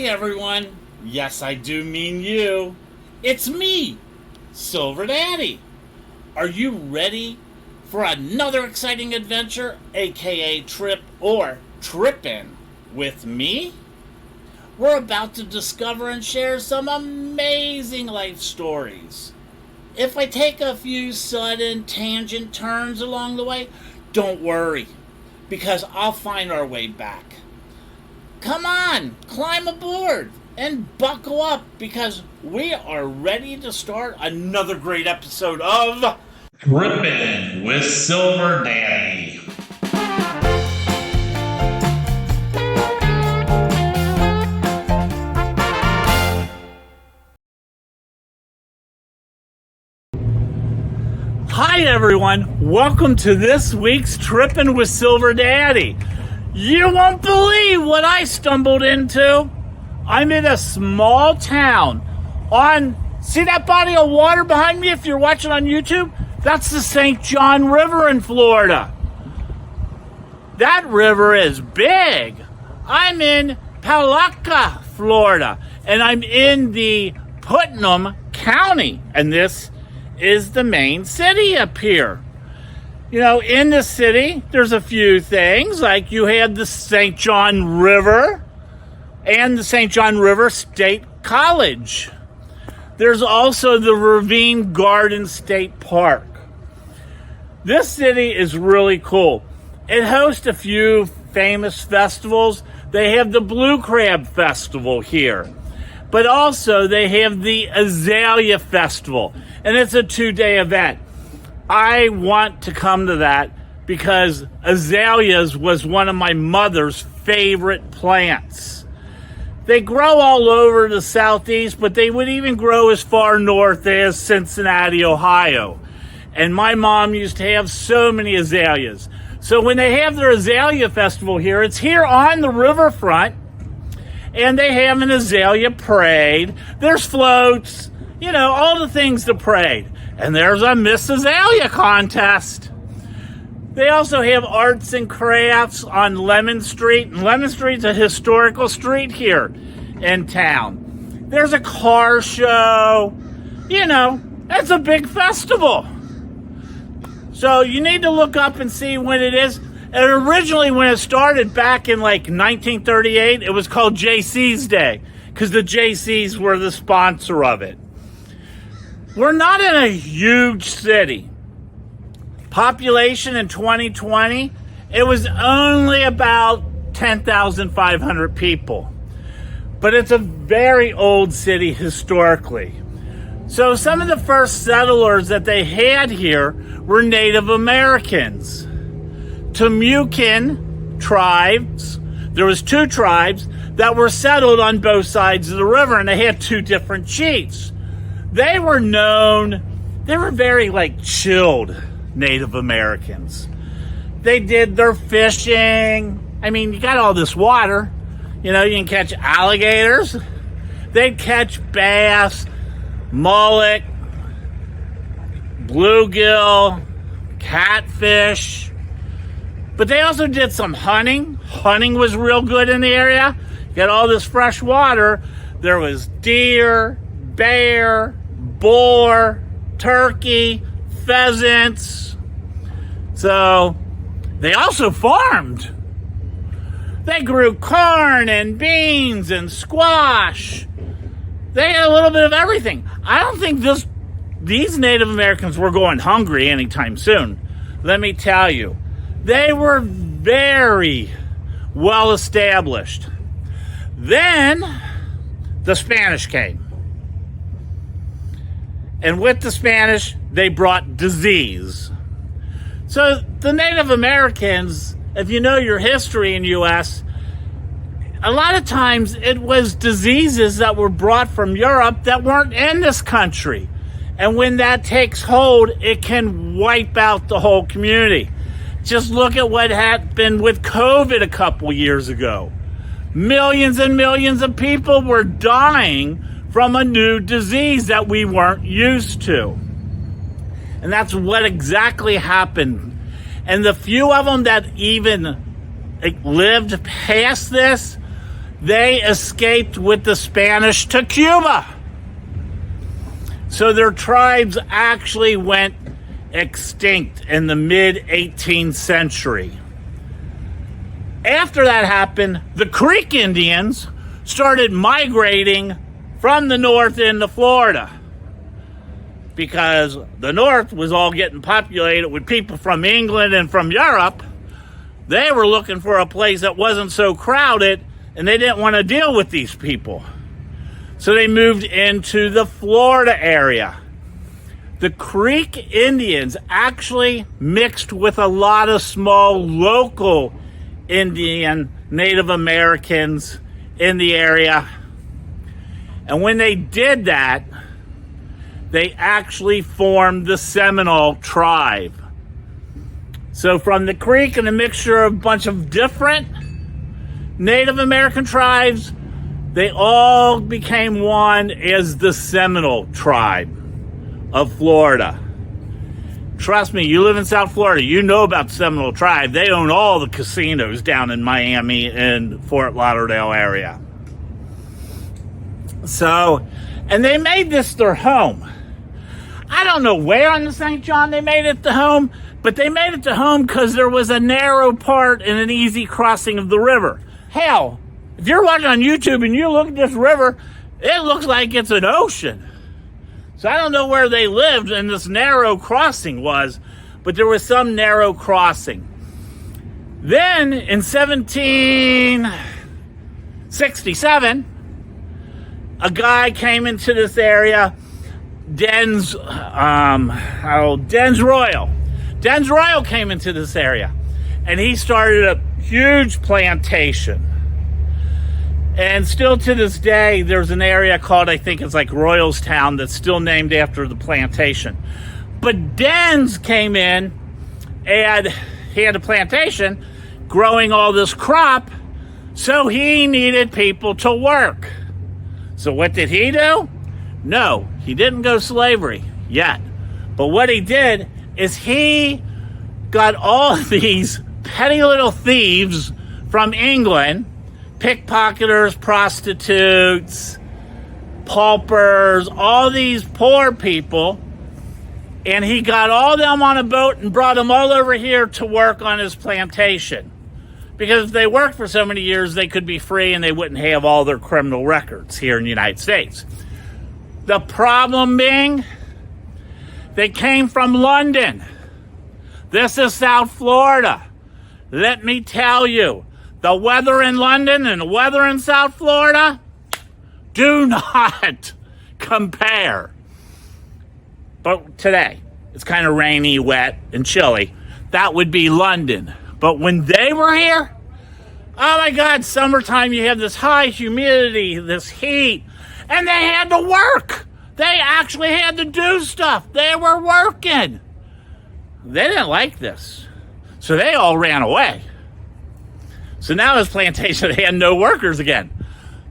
everyone. Yes, I do mean you. It's me, Silver Daddy. Are you ready for another exciting adventure, aka trip or Trippin' with me? We're about to discover and share some amazing life stories. If I take a few sudden tangent turns along the way, don't worry, because I'll find our way back. Come on, climb aboard and buckle up, because we are ready to start another great episode of Trippin' with Silver Daddy. Hi everyone, welcome to this week's Trippin' with Silver Daddy. You won't believe what I stumbled into. I'm in a small town see that body of water behind me if you're watching on YouTube? That's the St Johns River in Florida. That river is big. I'm in Palatka, Florida, and I'm in the Putnam County, and this is the main city up here. You know, in the city, there's a few things, like you had the St Johns River and the St Johns River State College. There's also the Ravine Garden State Park. This city is really cool. It hosts a few famous festivals. They have the Blue Crab Festival here, but also they have the Azalea Festival, and it's a 2-day event. I want to come to that because azaleas was one of my mother's favorite plants. They grow all over the southeast, but they would even grow as far north as Cincinnati, Ohio. And my mom used to have so many azaleas. So when they have their Azalea Festival here, it's here on the riverfront, and they have an azalea parade. There's floats, you know, all the things to parade. And there's a Miss Azalea contest. They also have arts and crafts on Lemon Street. And Lemon Street's a historical street here in town. There's a car show. You know, it's a big festival. So you need to look up and see when it is. And originally, when it started back in like 1938, it was called JC's Day, because the JCs were the sponsor of it. We're not in a huge city. Population in 2020, it was only about 10,500 people. But it's a very old city historically. So some of the first settlers that they had here were Native Americans. Tamukin tribes, there was 2 tribes that were settled on both sides of the river, and they had 2 different chiefs. They were very chilled Native Americans. They did their fishing. I mean, you got all this water. You know, you can catch alligators. They'd catch bass, mullet, bluegill, catfish. But they also did some hunting. Hunting was real good in the area. You got all this fresh water. There was deer, bear, boar, turkey, pheasants. So they also farmed. They grew corn and beans and squash. They had a little bit of everything. I don't think these Native Americans were going hungry anytime soon. Let me tell you, they were very well established. Then the Spanish came. And with the Spanish, they brought disease. So the Native Americans, if you know your history in the U.S., a lot of times it was diseases that were brought from Europe that weren't in this country. And when that takes hold, it can wipe out the whole community. Just look at what happened with COVID a couple years ago. Millions and millions of people were dying from a new disease that we weren't used to. And that's what exactly happened. And the few of them that even lived past this, they escaped with the Spanish to Cuba. So their tribes actually went extinct in the mid-18th century. After that happened, the Creek Indians started migrating from the north into Florida, because the north was all getting populated with people from England and from Europe. They were looking for a place that wasn't so crowded, and they didn't want to deal with these people. So they moved into the Florida area. The Creek Indians actually mixed with a lot of small local Indian Native Americans in the area. And when they did that, they actually formed the Seminole tribe. So from the Creek and a mixture of a bunch of different Native American tribes, they all became one as the Seminole tribe of Florida. Trust me, you live in South Florida, you know about the Seminole tribe. They own all the casinos down in Miami and Fort Lauderdale area. So, and they made this their home. I don't know where on the St. John they made it the home, but they made it the home because there was a narrow part and an easy crossing of the river. Hell, if you're watching on YouTube and you look at this river, it looks like it's an ocean. So I don't know where they lived and this narrow crossing was, but there was some narrow crossing. Then in 1767, a guy came into this area, Dens Royal. Dens Royal came into this area, and he started a huge plantation. And still to this day, there's an area called, I think it's like Royalstown, that's still named after the plantation. But Dens came in, and he had a plantation growing all this crop, so he needed people to work. So what did he do? No, he didn't go slavery yet. But what he did is he got all these petty little thieves from England, pickpocketers, prostitutes, paupers, all these poor people, and he got all them on a boat and brought them all over here to work on his plantation. Because if they worked for so many years, they could be free and they wouldn't have all their criminal records here in the United States. The problem being, they came from London. This is South Florida. Let me tell you, the weather in London and the weather in South Florida do not compare. But today, it's kind of rainy, wet, and chilly. That would be London. But when they were here, oh my God, summertime, you have this high humidity, this heat, and they had to work. They actually had to do stuff. They were working. They didn't like this. So they all ran away. So now his plantation had no workers again.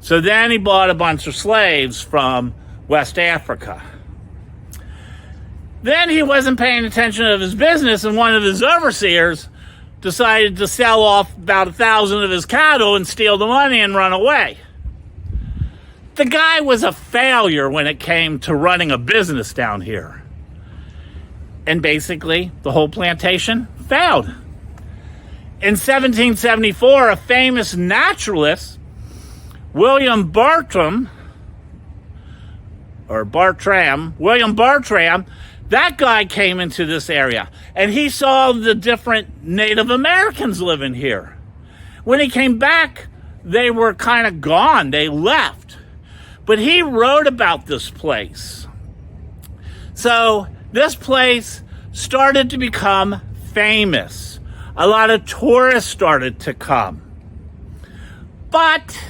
So then he bought a bunch of slaves from West Africa. Then he wasn't paying attention to his business, and one of his overseers decided to sell off about 1,000 of his cattle and steal the money and run away. The guy was a failure when it came to running a business down here. And basically, the whole plantation failed. In 1774, a famous naturalist, William Bartram, that guy came into this area, and he saw the different Native Americans living here. When he came back, they were kind of gone. They left. But he wrote about this place. So this place started to become famous. A lot of tourists started to come. But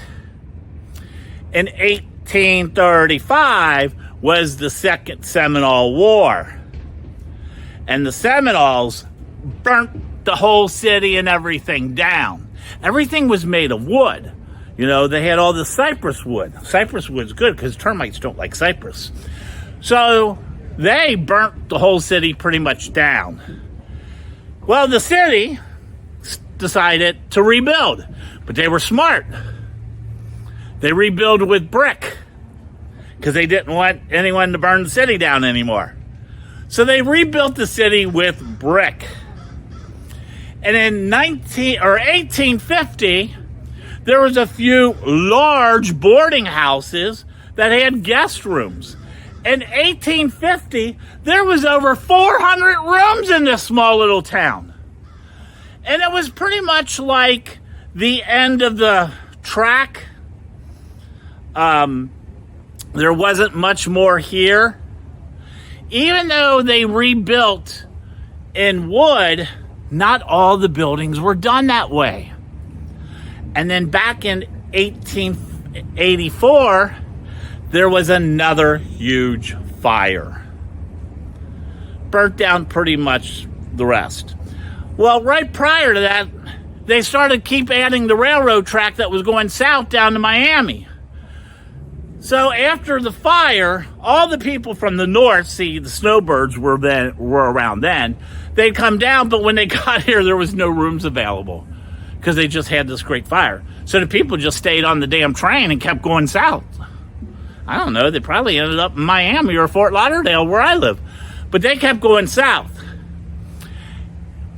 in 1835 was the Second Seminole War. And the Seminoles burnt the whole city and everything down. Everything was made of wood. You know, they had all the cypress wood. Cypress wood's good because termites don't like cypress. So they burnt the whole city pretty much down. Well, the city decided to rebuild, but they were smart. They rebuild with brick because they didn't want anyone to burn the city down anymore. So they rebuilt the city with brick. And in 1850, there was a few large boarding houses that had guest rooms. In 1850, there was over 400 rooms in this small little town. And it was pretty much like the end of the track. There wasn't much more here. Even though they rebuilt in wood, not all the buildings were done that way. And then back in 1884, there was another huge fire. Burnt down pretty much the rest. Well, right prior to that, they started keep adding the railroad track that was going south down to Miami. So after the fire, all the people from the north, see, the snowbirds were around then, they'd come down, but when they got here, there was no rooms available because they just had this great fire. So the people just stayed on the damn train and kept going south. I don't know, they probably ended up in Miami or Fort Lauderdale where I live. But they kept going south.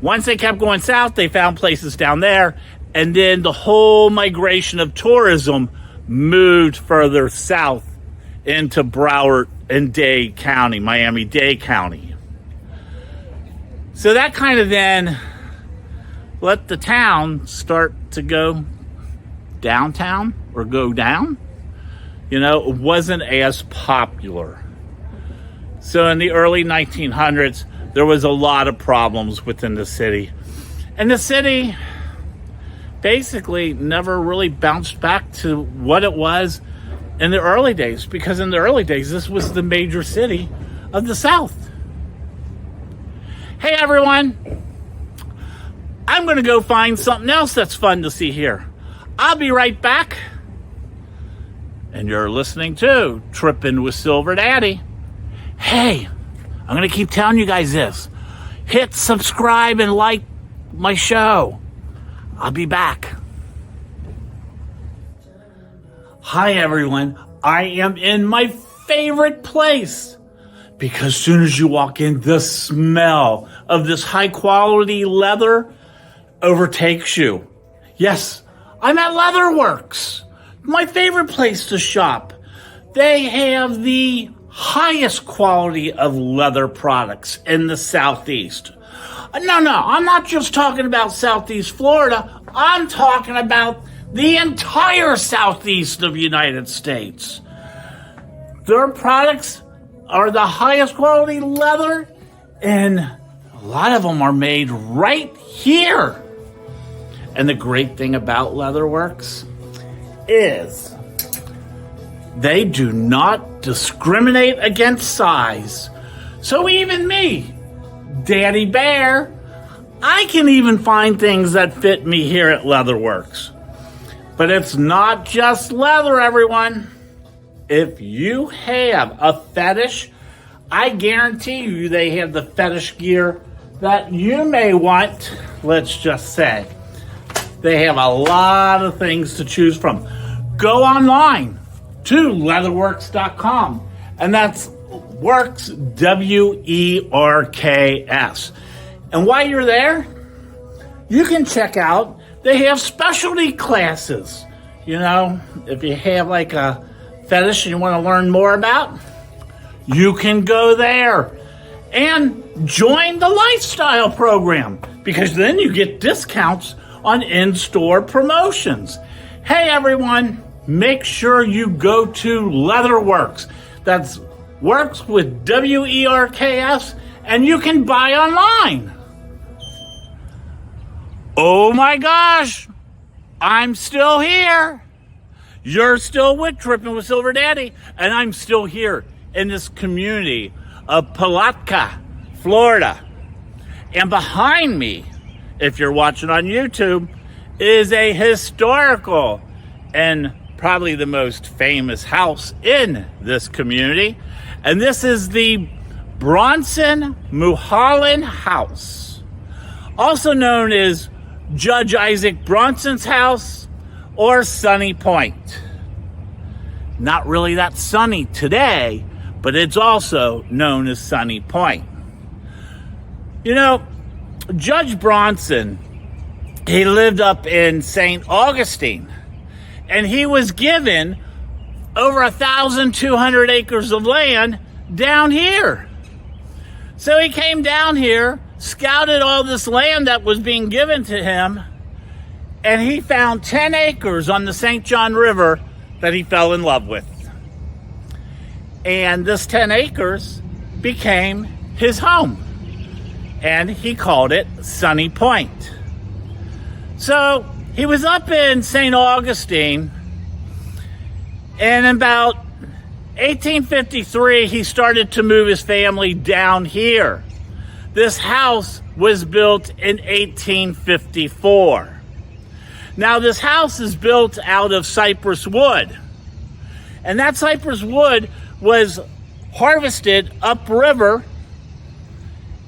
Once they kept going south, they found places down there, and then the whole migration of tourism moved further south into Broward and Dade County, Miami-Dade County. So that kind of then let the town start to go downtown or go down. You know, it wasn't as popular. So in the early 1900s, there was a lot of problems within the city. And the city basically never really bounced back to what it was in the early days, because in the early days, this was the major city of the South. Hey everyone, I'm going to go find something else that's fun to see here. I'll be right back. And you're listening to Trippin' with Silver Daddy. Hey, I'm going to keep telling you guys this. Hit subscribe and like my show. I'll be back. Hi, everyone. I am in my favorite place. Because as soon as you walk in, the smell of this high-quality leather overtakes you. Yes, I'm at Leatherworks. My favorite place to shop. They have the highest quality of leather products in the Southeast. No, I'm not just talking about Southeast Florida. I'm talking about the entire Southeast of the United States. Their products are the highest quality leather, and a lot of them are made right here. And the great thing about Leatherworks is they do not discriminate against size. So even me, Daddy Bear, I can even find things that fit me here at Leatherworks. But it's not just leather, everyone. If you have a fetish, I guarantee you they have the fetish gear that you may want. Let's just say they have a lot of things to choose from. Go online to leatherworks.com, and that's works, W-E-R-K-S. And while you're there, you can check out, they have specialty classes. You know, if you have like a fetish and you want to learn more about, you can go there and join the lifestyle program, because then you get discounts on in-store promotions. Hey everyone, make sure you go to Leatherworks. That's works with W-E-R-K-S, and you can buy online. Oh my gosh, I'm still here. You're still with Trippin' with Silver Daddy, and I'm still here in this community of Palatka, Florida. And behind me, if you're watching on YouTube, is a historical and probably the most famous house in this community. And this is the Bronson Mulholland House, also known as Judge Isaac Bronson's house or Sunny Point. not really that sunny today, but it's also known as Sunny Point. You know, Judge Bronson, he lived up in St. Augustine, and he was given over 1,200 acres of land down here. So he came down here, scouted all this land that was being given to him, and he found 10 acres on the St. Johns River that he fell in love with. And this 10 acres became his home, and he called it Sunny Point. So he was up in St. Augustine, and in about 1853, he started to move his family down here. This house was built in 1854. Now, this house is built out of cypress wood, and that cypress wood was harvested upriver,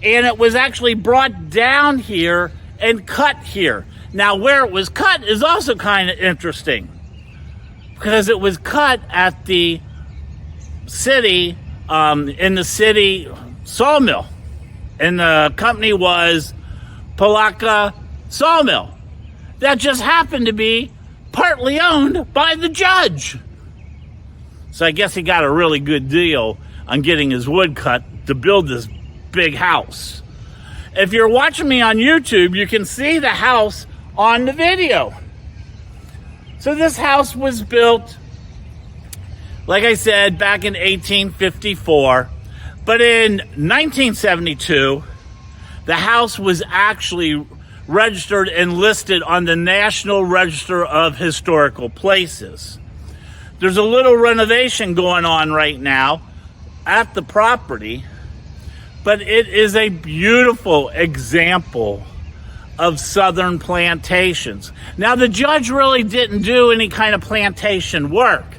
and it was actually brought down here and cut here. Now, where it was cut is also kind of interesting, because it was cut at the city, in the city sawmill, and the company was Palatka Sawmill. That just happened to be partly owned by the judge. So I guess he got a really good deal on getting his wood cut to build this big house. If you're watching me on YouTube, you can see the house on the video. So this house was built, like I said, back in 1854. But in 1972, the house was actually registered and listed on the National Register of Historical Places. There's a little renovation going on right now at the property, but it is a beautiful example of southern plantations. Now, the judge really didn't do any kind of plantation work.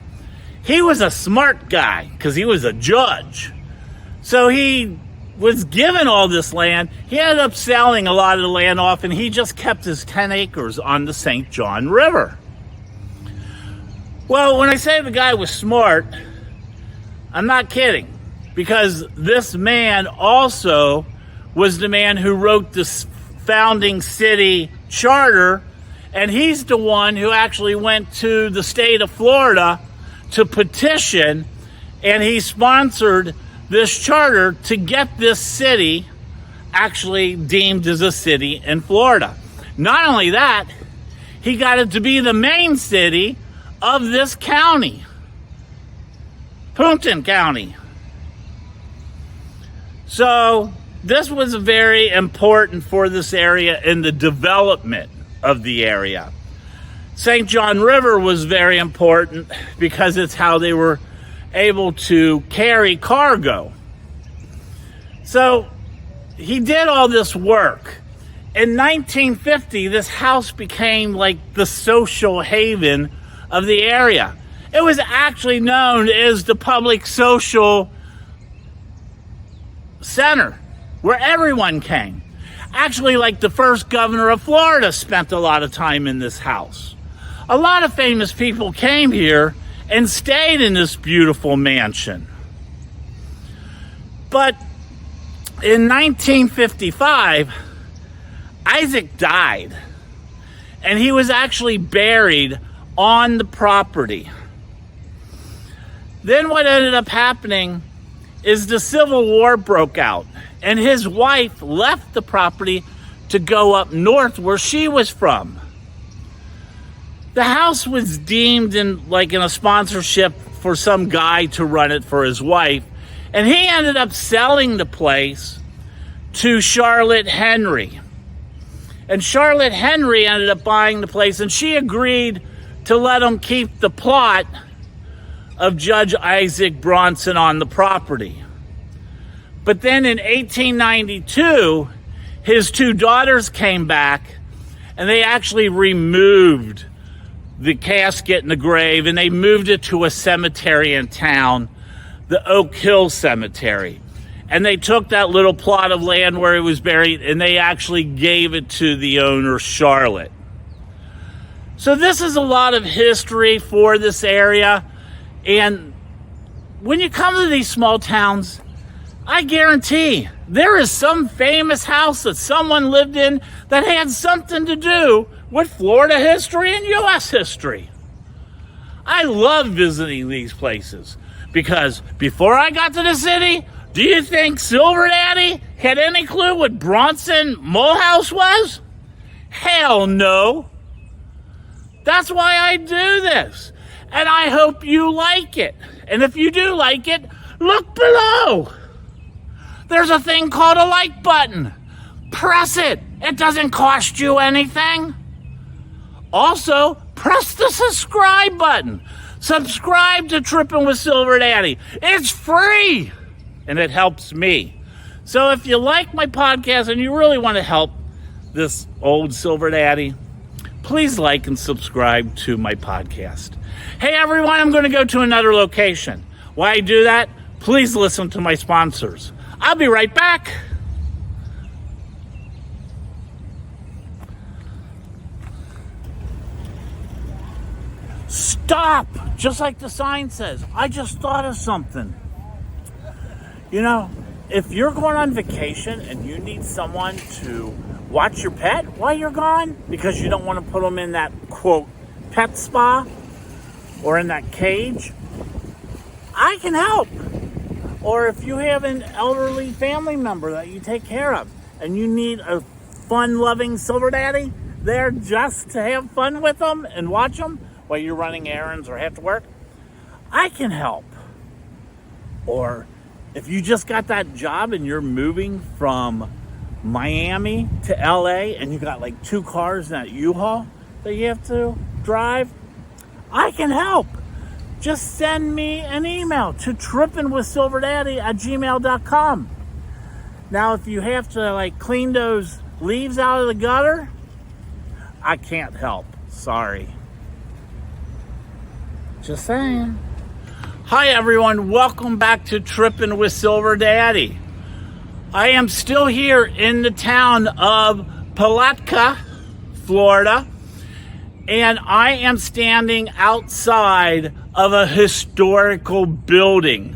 He was a smart guy because he was a judge. So he was given all this land. He ended up selling a lot of the land off, and he just kept his 10 acres on the St. Johns River. Well, when I say the guy was smart, I'm not kidding, because this man also was the man who wrote the founding city charter, and he's the one who actually went to the state of Florida to petition, and he sponsored this charter to get this city actually deemed as a city in Florida. Not only that, he got it to be the main city of this county, Punta County. So this was very important for this area in the development of the area. St. Johns River was very important because it's how they were able to carry cargo. So he did all this work. In 1950, this house became like the social haven of the area. It was actually known as the public social center, where everyone came. Actually, like the first governor of Florida spent a lot of time in this house. A lot of famous people came here and stayed in this beautiful mansion. But in 1955, Isaac died, and he was actually buried on the property. Then what ended up happening is the Civil War broke out, and his wife left the property to go up north where she was from. The house was deemed in a sponsorship for some guy to run it for his wife, and he ended up selling the place to Charlotte Henry. And Charlotte Henry ended up buying the place, and she agreed to let him keep the plot of Judge Isaac Bronson on the property. But then in 1892, his two daughters came back, and they actually removed the casket and the grave, and they moved it to a cemetery in town, the Oak Hill Cemetery. And they took that little plot of land where he was buried, and they actually gave it to the owner, Charlotte. So this is a lot of history for this area. And when you come to these small towns, I guarantee there is some famous house that someone lived in that had something to do with Florida history and U.S. history. I love visiting these places because before I got to the city, do you think Silver Daddy had any clue what Bronson Mulhouse was? Hell no. That's why I do this. And I hope you like it. And if you do like it, look below. There's a thing called a like button. Press it. It doesn't cost you anything. Also, press the subscribe button. Subscribe to Trippin' with Silver Daddy. It's free. And it helps me. So if you like my podcast and you really want to help this old Silver Daddy, please like and subscribe to my podcast. Hey everyone, I'm going to go to another location. Why I do that? Please listen to my sponsors. I'll be right back. Stop! Just like the sign says. I just thought of something. You know, if you're going on vacation and you need someone to watch your pet while you're gone because you don't want to put them in that, quote, pet spa or in that cage, I can help. Or if you have an elderly family member that you take care of and you need a fun-loving Silver Daddy there just to have fun with them and watch them while you're running errands or have to work, I can help. Or if you just got that job and you're moving from Miami to LA and you got like 2 cars in that U-Haul that you have to drive, I can help. Just send me an email to trippinwithsilverdaddy@gmail.com. Now, if you have to like clean those leaves out of the gutter, I can't help. Sorry. Just saying. Hi everyone, welcome back to Trippin' with Silver Daddy. I am still here in the town of Palatka, Florida, and I am standing outside of a historical building.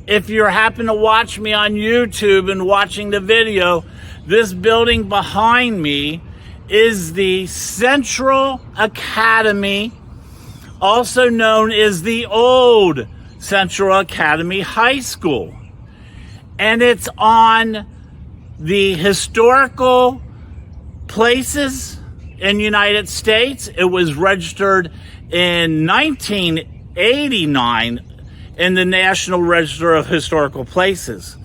If you happen to watch me on YouTube and watching the video, this building behind me is the Central Academy, also known as the old Central Academy High School. And it's on the historical places in the United States. It was registered in 1989 in the National Register of Historical Places.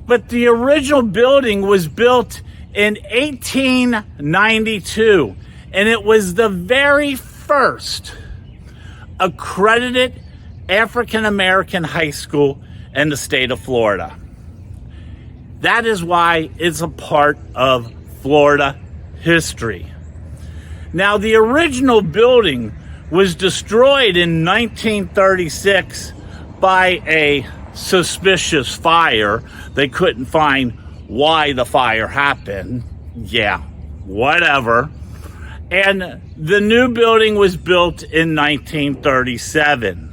But the original building was built in 1892, and it was the very first accredited African American high school in the state of Florida. That is why it's a part of Florida history. Now, the original building was destroyed in 1936 by a suspicious fire. They couldn't find why the fire happened. Yeah, whatever. And the new building was built in 1937.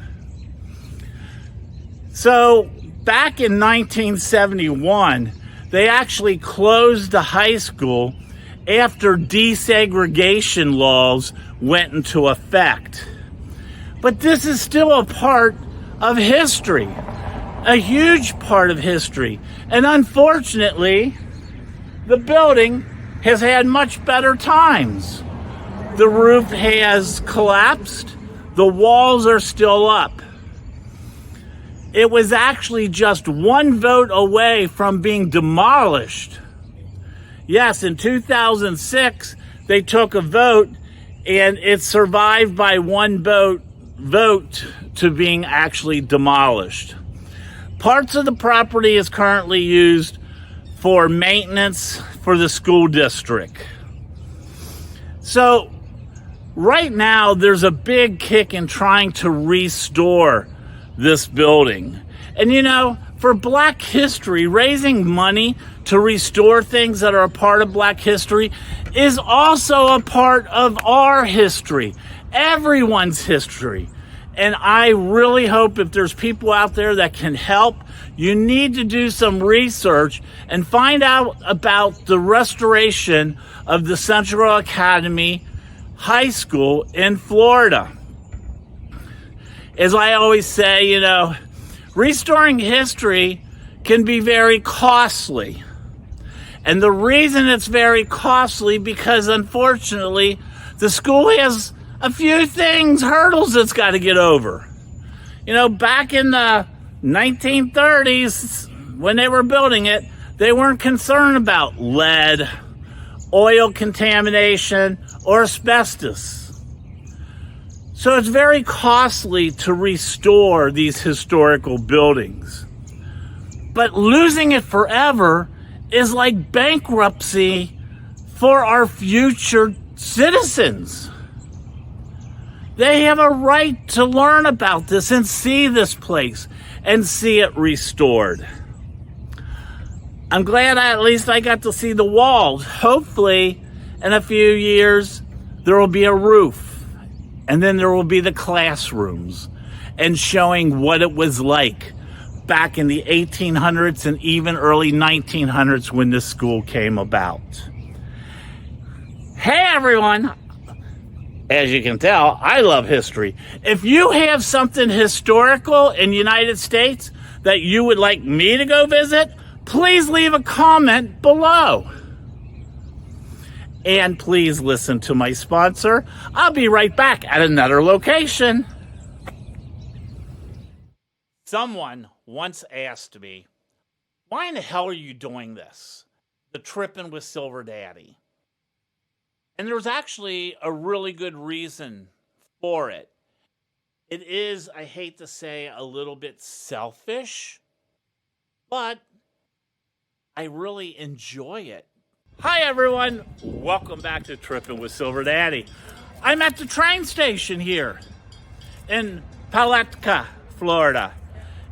So back in 1971, they actually closed the high school after desegregation laws went into effect. But this is still a part of history, a huge part of history. And unfortunately, the building has had much better times. The roof has collapsed. The walls are still up. It was actually just one vote away from being demolished. Yes, in 2006, they took a vote, and it survived by one vote to being actually demolished. Parts of the property is currently used for maintenance for the school district. So right now, there's a big kick in trying to restore this building. And you know, for Black history, raising money to restore things that are a part of Black history is also a part of our history, everyone's history. And I really hope if there's people out there that can help, you need to do some research and find out about the restoration of the Central Academy High School in Florida. As I always say, restoring history can be very costly. And the reason it's very costly because unfortunately the school has a few hurdles it's got to get over. Back in the 1930s, when they were building it, they weren't concerned about lead, oil contamination, or asbestos. So it's very costly to restore these historical buildings. But losing it forever is like bankruptcy for our future citizens. They have a right to learn about this and see this place and see it restored. I'm glad at least I got to see the walls. Hopefully, in a few years, there will be a roof. And then there will be the classrooms and showing what it was like back in the 1800s and even early 1900s when this school came about. Hey everyone! As you can tell, I love history. If you have something historical in the United States that you would like me to go visit, please leave a comment below. And please listen to my sponsor. I'll be right back at another location. Someone once asked me, why in the hell are you doing this? The Trippin' with Silver Daddy. And there's actually a really good reason for it. It is, I hate to say, a little bit selfish, but I really enjoy it. Hi everyone, welcome back to Trippin' with Silver Daddy. I'm at the train station here in Palatka, Florida.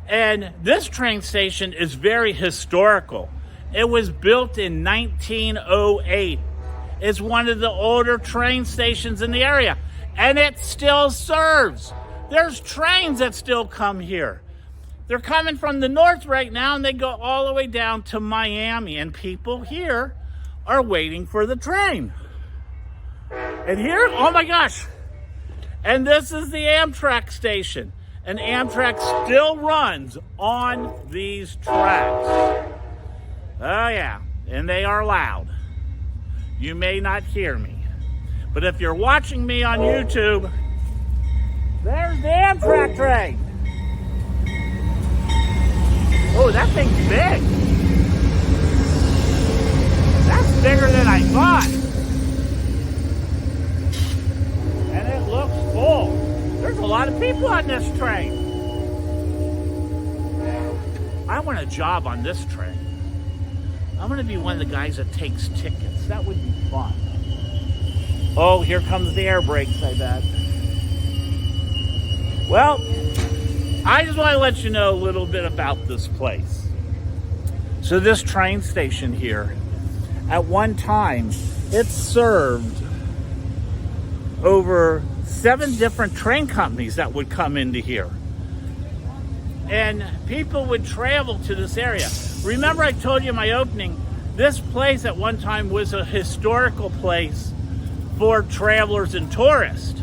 And this train station is very historical. It was built in 1908. It's one of the older train stations in the area, and it still serves. There's trains that still come here. They're coming from the north right now, and they go all the way down to Miami, and people here are waiting for the train. And here, oh my gosh, and this is the Amtrak station, and Amtrak still runs on these tracks. Oh yeah, and they are loud. You may not hear me, but if you're watching me on YouTube, there's the Amtrak train. Oh, that thing's big. That's bigger than I thought. And it looks full. There's a lot of people on this train. I want a job on this train. I'm going to be one of the guys that takes tickets. That would be fun. Oh, here comes the air brakes, I bet. Well, I just want to let you know a little bit about this place. So this train station here, at one time, it served over 7 different train companies that would come into here. And people would travel to this area. Remember I told you in my opening, this place at one time was a historical place for travelers and tourists.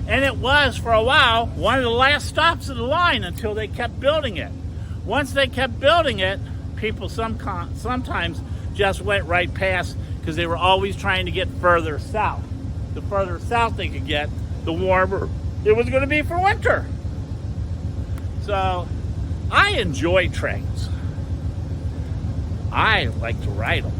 And it was, for a while, one of the last stops of the line until they kept building it. Once they kept building it, people sometimes just went right past because they were always trying to get further south. The further south they could get, the warmer it was going to be for winter. So, I enjoy trains. I like to ride them.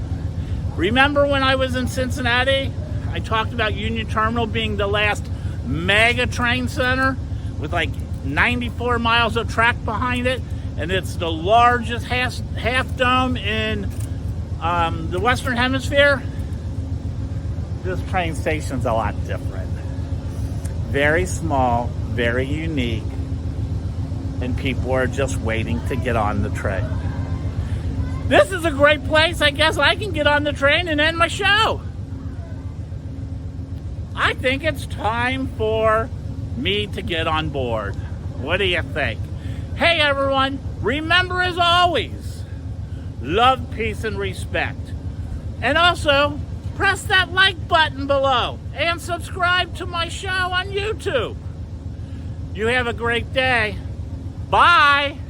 Remember when I was in Cincinnati, I talked about Union Terminal being the last mega train center with like 94 miles of track behind it, and it's the largest half dome in the Western Hemisphere. This train station's a lot different. Very small, very unique, and people are just waiting to get on the train. This is a great place. I guess I can get on the train and end my show. I think it's time for me to get on board. What do you think? Hey everyone, remember as always, love, peace, and respect. And also, press that like button below and subscribe to my show on YouTube. You have a great day. Bye.